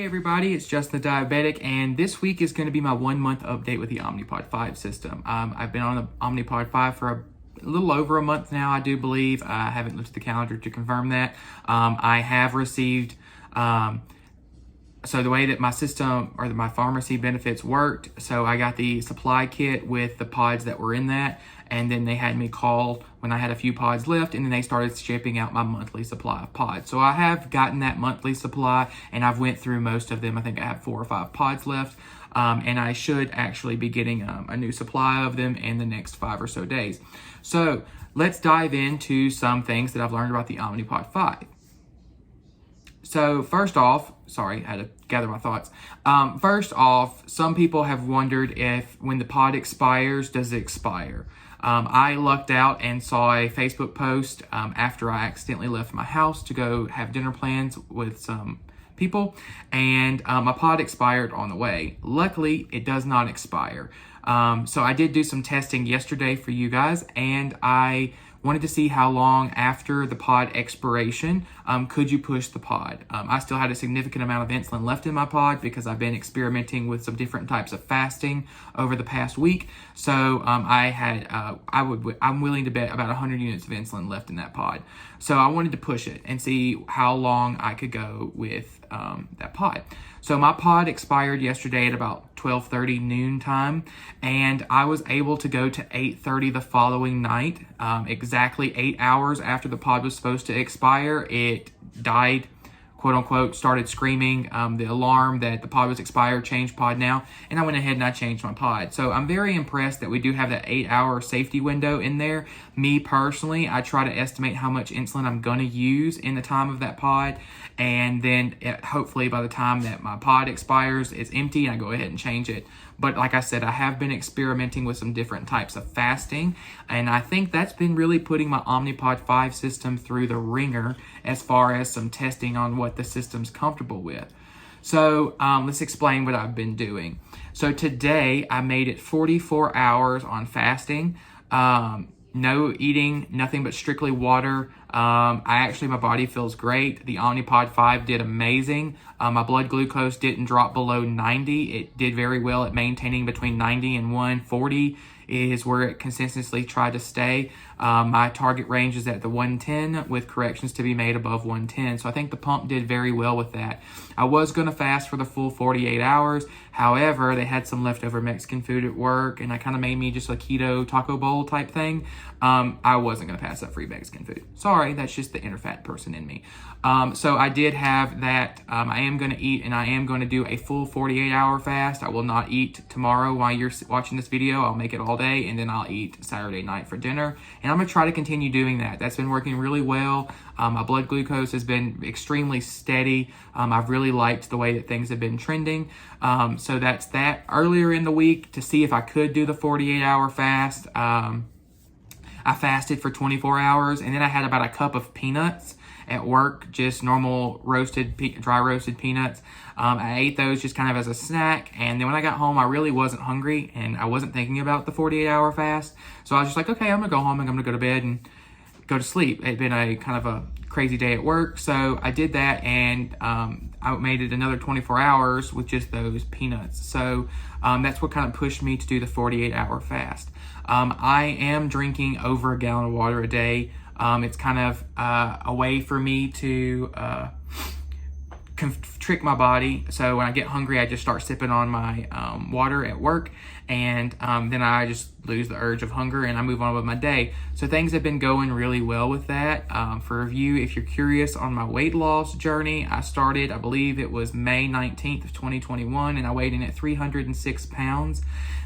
Hey everybody, it's Justin the Diabetic, and this week is going to be my 1 month update with the Omnipod 5 system. I've been on the Omnipod 5 for a little over a month now, I do believe. I haven't looked at the calendar to confirm that. I have received, so the way that my system or my pharmacy benefits worked, so I got the supply kit with the pods that were in that, and then they had me call when I had a few pods left, and then they started shipping out my monthly supply of pods. So I have gotten that monthly supply, and I've went through most of them. I think I have 4 or 5 pods left, and I should actually be getting a new supply of them in the next 5 or so days. So let's dive into some things that I've learned about the Omnipod 5. So first off, sorry, I had to gather my thoughts. First off, some people have wondered if when the pod expires, does it expire? I lucked out and saw a Facebook post after I accidentally left my house to go have dinner plans with some people, and my pod expired on the way. Luckily, it does not expire. So I did do some testing yesterday for you guys, and I wanted to see how long after the pod expiration could you push the pod. I still had a significant amount of insulin left in my pod because I've been experimenting with some different types of fasting over the past week. So I'm willing to bet about 100 units of insulin left in that pod. So I wanted to push it and see how long I could go with that pod. So my pod expired yesterday at about 12:30 noon time, and I was able to go to 8:30 the following night. Exactly 8 hours after the pod was supposed to expire, it died, quote unquote, started screaming the alarm that the pod was expired, change pod now, and I went ahead and I changed my pod. So I'm very impressed that we do have that 8-hour safety window in there. Me personally, I try to estimate how much insulin I'm going to use in the time of that pod, and then hopefully by the time that my pod expires, it's empty and I go ahead and change it. But like I said, I have been experimenting with some different types of fasting, and I think that's been really putting my Omnipod 5 system through the ringer as far as some testing on what the system's comfortable with. So let's explain what I've been doing. So today I made it 44 hours on fasting. No eating, nothing but strictly water. My body feels great. The Omnipod 5 did amazing. My blood glucose didn't drop below 90. It did very well at maintaining between 90 and 140 is where it consistently tried to stay. My target range is at the 110 with corrections to be made above 110. So I think the pump did very well with that. I was going to fast for the full 48 hours. However, they had some leftover Mexican food at work, and I kind of made me just a keto taco bowl type thing. I wasn't going to pass up free Mexican food. Sorry, that's just the inner fat person in me. So I did have that. I am going to eat, and I am going to do a full 48-hour fast. I will not eat tomorrow while you're watching this video. I'll make it all day, and then I'll eat Saturday night for dinner. And I'm going to try to continue doing that. That's been working really well. My blood glucose has been extremely steady. I've really liked the way that things have been trending. So that's that. Earlier in the week, to see if I could do the 48-hour fast, I fasted for 24 hours, and then I had about a cup of peanuts at work, just normal dry roasted peanuts. I ate those just kind of as a snack, and then when I got home, I really wasn't hungry, and I wasn't thinking about the 48-hour fast. So I was just like, okay, I'm gonna go home, and I'm gonna go to bed and go to sleep. It had been a kind of a crazy day at work, so I did that, and I made it another 24 hours with just those peanuts. So that's what kind of pushed me to do the 48-hour fast. I am drinking over a gallon of water a day. It's kind of a way for me to trick my body. So when I get hungry, I just start sipping on my water at work, and then I just lose the urge of hunger and I move on with my day. So things have been going really well with that. For review, if you're curious on my weight loss journey, I started, I believe it was May 19th of 2021, and I weighed in at 306 pounds.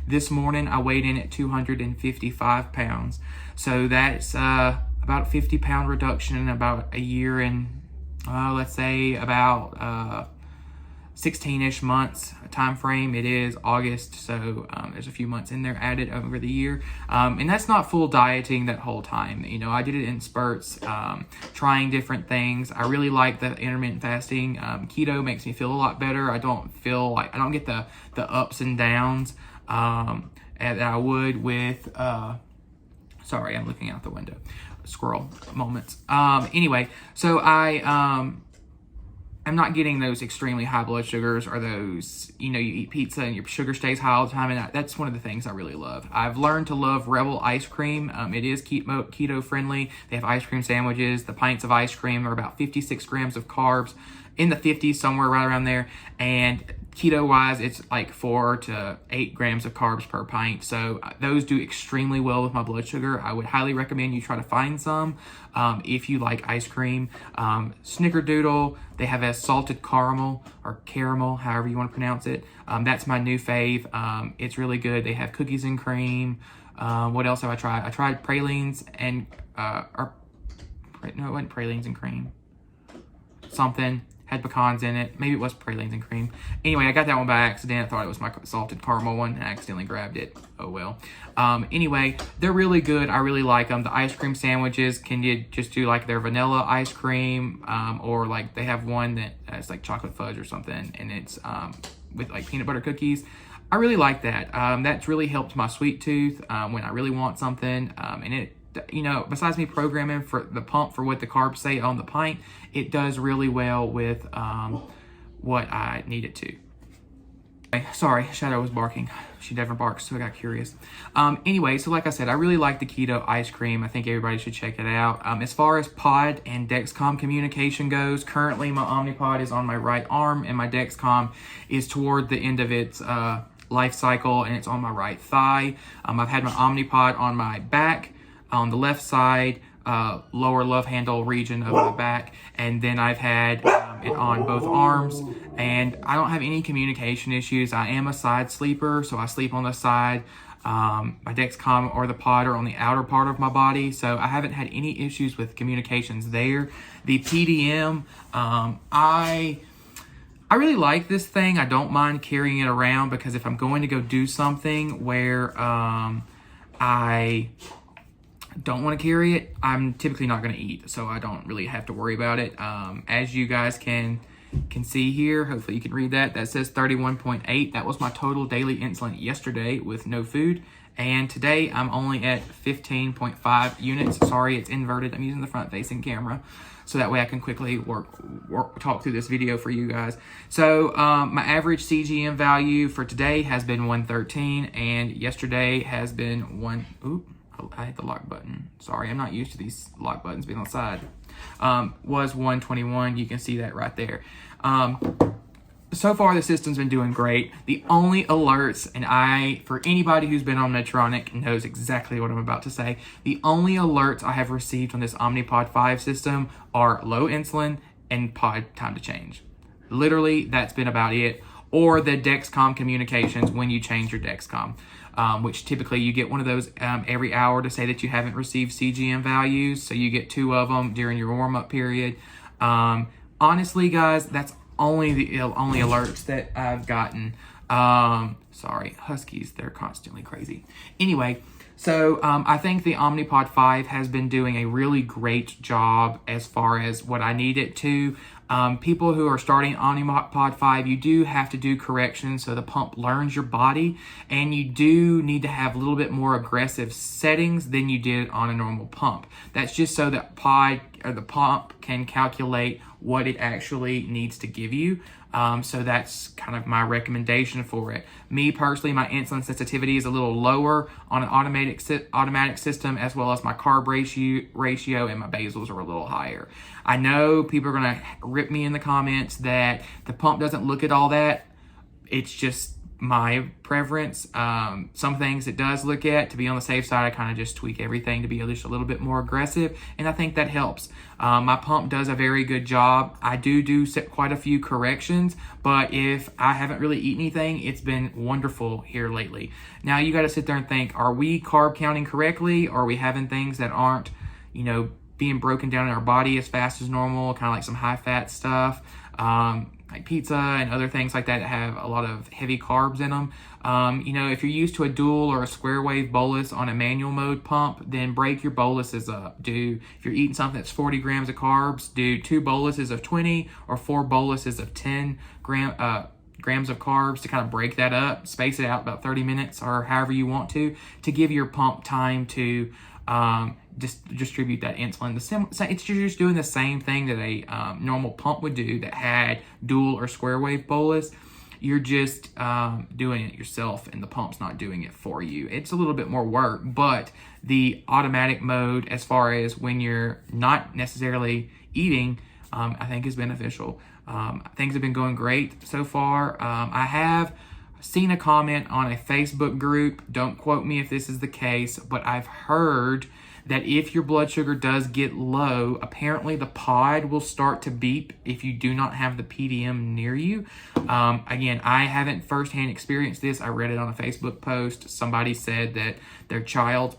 This morning, I weighed in at 255 pounds. So that's about a 50-pound reduction in about a year and let's say about 16-ish months time frame. It is August, so there's a few months in there added over the year. And that's not full dieting that whole time. You know, I did it in spurts, trying different things. I really like the intermittent fasting. Keto makes me feel a lot better. I don't get the ups and downs that I would with sorry, I'm looking out the window. Squirrel moments. Anyway, so I I'm not getting those extremely high blood sugars or those, you know, you eat pizza and your sugar stays high all the time. And that's one of the things I really love. I've learned to love Rebel ice cream. It is keto friendly. They have ice cream sandwiches. The pints of ice cream are about 56 grams of carbs, in the 50s, somewhere right around there. And keto wise, it's like 4 to 8 grams of carbs per pint. So those do extremely well with my blood sugar. I would highly recommend you try to find some if you like ice cream. Snickerdoodle, they have a salted caramel or caramel, however you want to pronounce it. That's my new fave. It's really good. They have cookies and cream. What else have I tried? I tried pralines and, no, it wasn't pralines and cream. Something. Had pecans in it. Maybe it was pralines and cream. Anyway, I got that one by accident. I thought it was my salted caramel one and I accidentally grabbed it. Oh well. Anyway, they're really good. I really like them. The ice cream sandwiches, can you just do like their vanilla ice cream, or like they have one that is like chocolate fudge or something, and it's with like peanut butter cookies. I really like that. That's really helped my sweet tooth when I really want something, and it, you know, besides me programming for the pump for what the carbs say on the pint, it does really well with what I need it to. Okay, sorry, Shadow was barking. She never barks, so I got curious. Anyway, so like I said, I really like the keto ice cream. I think everybody should check it out. As far as pod and Dexcom communication goes, currently my Omnipod is on my right arm and my Dexcom is toward the end of its life cycle and it's on my right thigh. I've had my Omnipod on my back, on the left side, lower love handle region of my back, and then I've had it on both arms, and I don't have any communication issues. I am a side sleeper, so I sleep on the side. My Dexcom or the pod are on the outer part of my body, so I haven't had any issues with communications there. The PDM, I really like this thing. I don't mind carrying it around because if I'm going to go do something where I don't want to carry it, I'm typically not going to eat, so I don't really have to worry about it. As you guys can see here, hopefully you can read that. That says 31.8. That was my total daily insulin yesterday with no food, and today I'm only at 15.5 units. Sorry, it's inverted. I'm using the front-facing camera, so that way I can quickly talk through this video for you guys. So my average CGM value for today has been 113, and yesterday has been I hit the lock button. Sorry, I'm not used to these lock buttons being on the side. Was 121. You can see that right there. So far, the system's been doing great. The only alerts, and for anybody who's been on Medtronic knows exactly what I'm about to say, the only alerts I have received on this Omnipod 5 system are low insulin and pod time to change. Literally, that's been about it. Or the Dexcom communications when you change your Dexcom, which typically you get one of those every hour to say that you haven't received CGM values. So you get 2 of them during your warm-up period. Honestly, guys, that's only the only alerts that I've gotten. Sorry, Huskies, they're constantly crazy. Anyway, so I think the Omnipod 5 has been doing a really great job as far as what I need it to. People who are starting Omnipod 5, you do have to do corrections so the pump learns your body, and you do need to have a little bit more aggressive settings than you did on a normal pump. That's just so that the pump can calculate what it actually needs to give you. So that's kind of my recommendation for it. Me personally, my insulin sensitivity is a little lower on an automatic system, as well as my carb ratio and my basals are a little higher. I know people are going to rip me in the comments that the pump doesn't look at all that. It's just my preference. Some things it does look at. To be on the safe side, I kind of just tweak everything to be just a little bit more aggressive, and I think that helps. My pump does a very good job. I do quite a few corrections, but if I haven't really eaten anything, it's been wonderful here lately. Now you got to sit there and think, are we carb counting correctly? Or are we having things that aren't, being broken down in our body as fast as normal, kind of like some high fat stuff, like pizza and other things like that have a lot of heavy carbs in them. If you're used to a dual or a square wave bolus on a manual mode pump, then break your boluses up. If you're eating something that's 40 grams of carbs, do 2 boluses of 20 or 4 boluses of 10 grams of carbs to kind of break that up. Space it out about 30 minutes or however you want to give your pump time to just distribute that insulin. You're just doing the same thing that a normal pump would do that had dual or square wave bolus. You're just doing it yourself, and the pump's not doing it for you. It's a little bit more work, but the automatic mode, as far as when you're not necessarily eating, I think is beneficial. Things have been going great so far. I have seen a comment on a Facebook group. Don't quote me if this is the case, but I've heard that if your blood sugar does get low, apparently the pod will start to beep if you do not have the PDM near you. Again, I haven't firsthand experienced this. I read it on a Facebook post. Somebody said that their child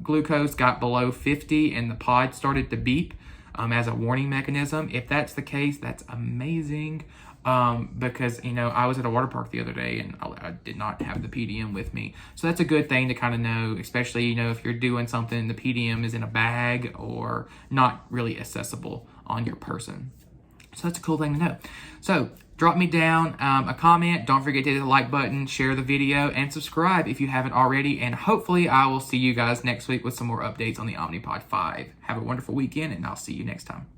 glucose got below 50 and the pod started to beep as a warning mechanism. If that's the case, that's amazing. Because, I was at a water park the other day and I did not have the PDM with me. So that's a good thing to kind of know, especially, if you're doing something, the PDM is in a bag or not really accessible on your person. So that's a cool thing to know. So drop me down a comment. Don't forget to hit the like button, share the video, and subscribe if you haven't already. And hopefully I will see you guys next week with some more updates on the Omnipod 5. Have a wonderful weekend, and I'll see you next time.